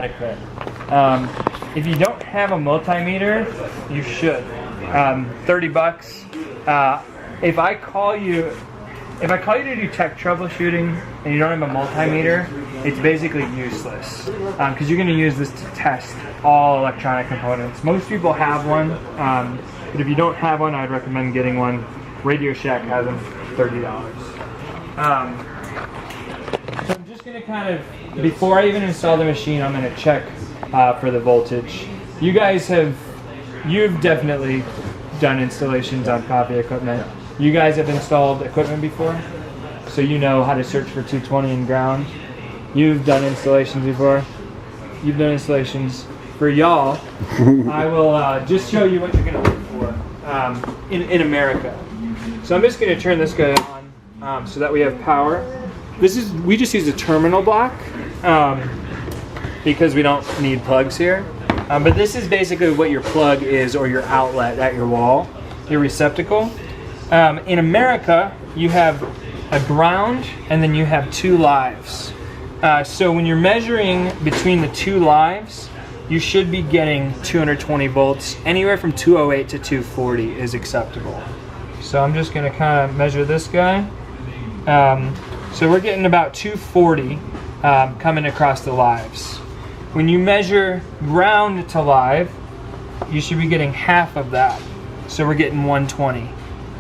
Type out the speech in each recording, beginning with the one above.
adequate. If you don't have a multimeter, you should. 30 bucks. If I call you to do tech troubleshooting and you don't have a multimeter, it's basically useless because you're going to use this to test all electronic components. Most people have one, but if you don't have one, I'd recommend getting one. Radio Shack has them, $30. So I'm just going to kind of, before I even install the machine, I'm going to check for the voltage. You've definitely done installations on coffee equipment. You guys have installed equipment before, so you know how to search for 220 in ground. You've done installations before. You've done installations. For y'all, I will just show you what you're going to look for in America. So I'm just going to turn this guy on so that we have power. We just use a terminal block because we don't need plugs here. But this is basically what your plug is, or your outlet at your wall, your receptacle. In America, you have a ground and then you have two lives. So when you're measuring between the two lives, you should be getting 220 volts. Anywhere from 208 to 240 is acceptable. So I'm just going to kind of measure this guy. So we're getting about 240 coming across the lives. When you measure ground to live, you should be getting half of that. So we're getting 120.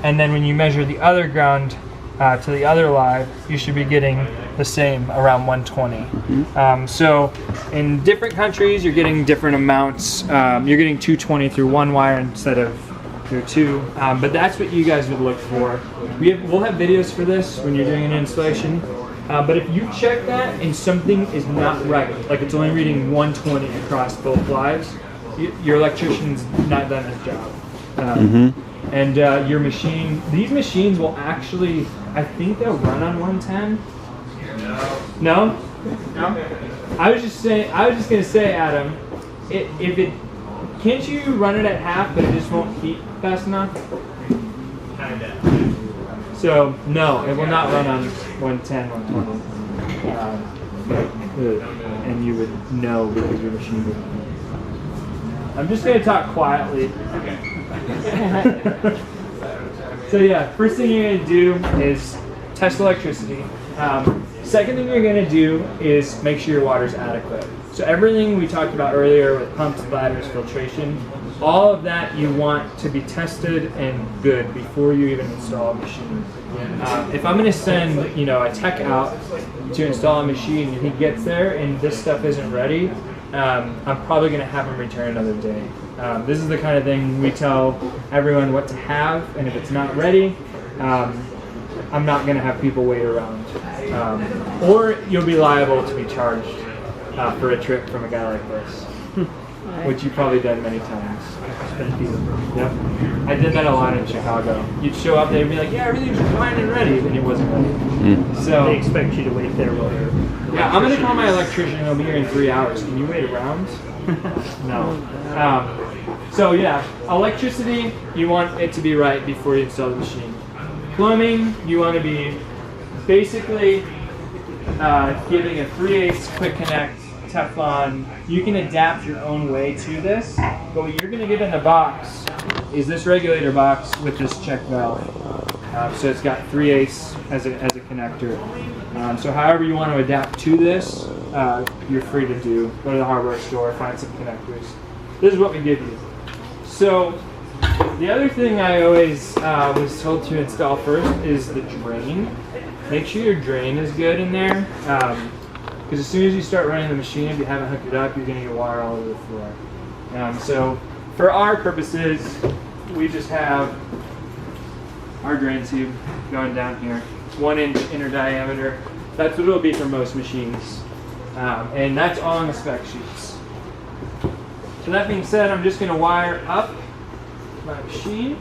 And then when you measure the other ground to the other live, you should be getting the same, around 120. So in different countries, you're getting different amounts. You're getting 220 through one wire instead of through two. But that's what you guys would look for. We'll have videos for this when you're doing an installation. But if you check that and something is not right, like it's only reading 120 across both lives, your electrician's not done his job. And your machine, these machines will actually, I think they'll run on 110. No? I was just gonna say, Adam, can't you run it at half, but it just won't heat fast enough? Kinda. So no, it will not run on 110, 120. And you would know because your machine would. I'm just gonna talk quietly. So yeah, first thing you're going to do is test electricity. Second thing you're going to do is make sure your water's adequate. So everything we talked about earlier with pumps, bladders, filtration, all of that you want to be tested and good before you even install a machine. If I'm going to send a tech out to install a machine and he gets there and this stuff isn't ready, I'm probably going to have him return another day. This is the kind of thing we tell everyone what to have, and if it's not ready, I'm not going to have people wait around. Or you'll be liable to be charged for a trip from a guy like this, which you've probably done many times. Yep. I did that a lot in Chicago. You'd show up, they'd be like, yeah, everything's fine and ready, and it wasn't ready. So they expect you to wait there while you're... Yeah, I'm going to call my electrician, he'll be here in 3 hours. Can you wait around? No. So yeah, electricity, you want it to be right before you install the machine. Plumbing, you want to be basically giving a 3/8 quick connect Teflon. You can adapt your own way to this, but what you're going to get in the box is this regulator box with this check valve. So it's got 3/8 as a connector. So however you want to adapt to this, you're free to do. Go to the hardware store, find some connectors. This is what we give you. So the other thing I always was told to install first is the drain. Make sure your drain is good in there, because as soon as you start running the machine, if you haven't hooked it up, you're going to get water all over the floor. So for our purposes, we just have our drain tube going down here, 1 inch inner diameter. That's what it'll be for most machines, and that's all on the spec sheets. So that being said, I'm just going to wire up my machine.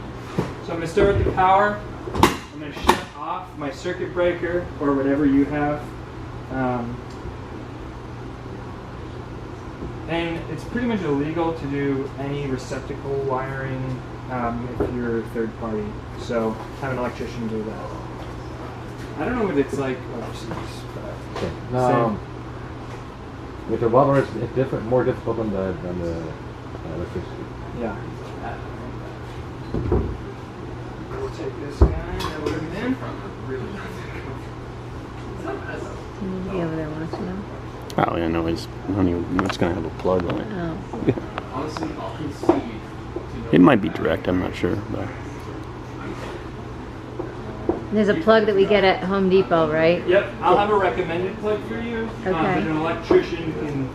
So I'm going to start with the power. I'm going to shut off my circuit breaker or whatever you have. And it's pretty much illegal to do any receptacle wiring if you're a third party. So have an electrician do that. I don't know what it's like overseas, but No. With the water, it's different, more difficult than the electricity. Yeah. We'll take this guy and put him in. You need to be over there watching him. Oh, yeah, no, it's gonna have a plug on it. Oh. It might be direct, I'm not sure. But There's a plug that we get at Home Depot, right? Yep, I'll have a recommended plug for you. Okay. But an electrician can,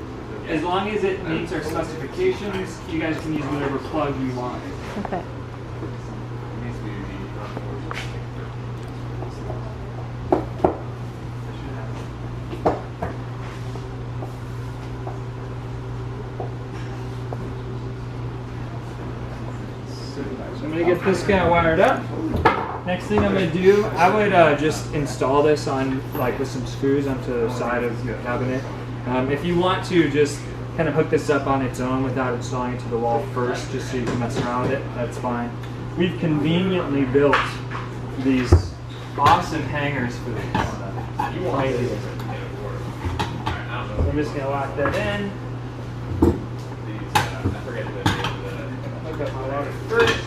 as long as it meets our specifications, you guys can use whatever plug you want. Okay. So I'm gonna get this guy wired up. Next thing I'm gonna do, I would just install this on with some screws onto the side of your cabinet. If you want to just kind of hook this up on its own without installing it to the wall first, just so you can mess around with it, that's fine. We've conveniently built these awesome hangers for the camera. So I'm just gonna lock that in. Hook up my water first.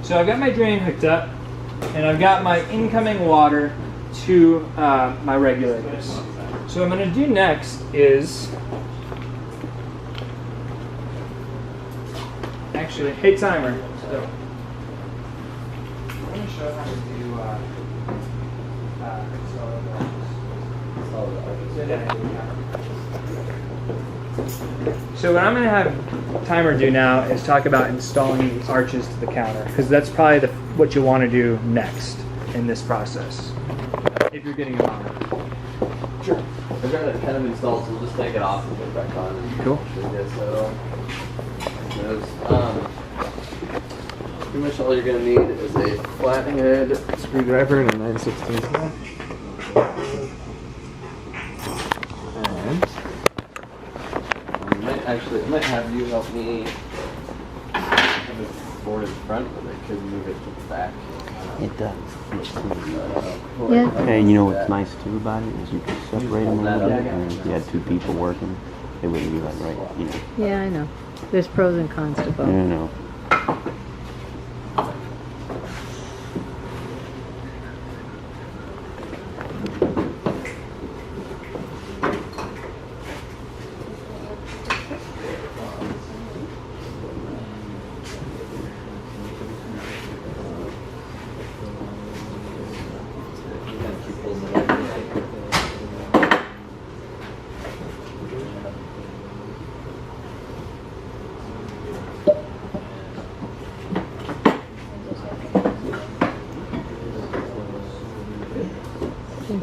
So I've got my drain hooked up, and I've got my incoming water to my regulators. So what I'm going to do next is, actually, hey timer. So, I'm going to show how to do So what I'm going to have timer do now is talk about installing the arches to the counter, because that's probably what you want to do next in this process, if you're getting them on. Sure. I've got it kind of installed, so we'll just take it off and put it back on. Cool. Pretty much all you're going to need is a flathead screwdriver and a 9/16. Actually, I might have you help me have it board in front, but I could move it to the back. it does. It's cool. Yeah. And you know what's nice too about it is you can separate them a little bit. And if you had two people working, it wouldn't be like right, you know. Yeah, I know. There's pros and cons to both. You know.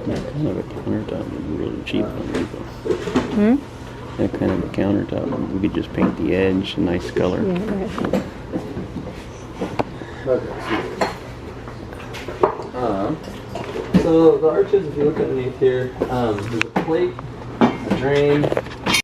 Kind of a countertop would be really cheap on Depot. That kind of a countertop, we could just paint the edge a nice color. Yeah, right. So the arches, if you look underneath here, there's a plate, a drain,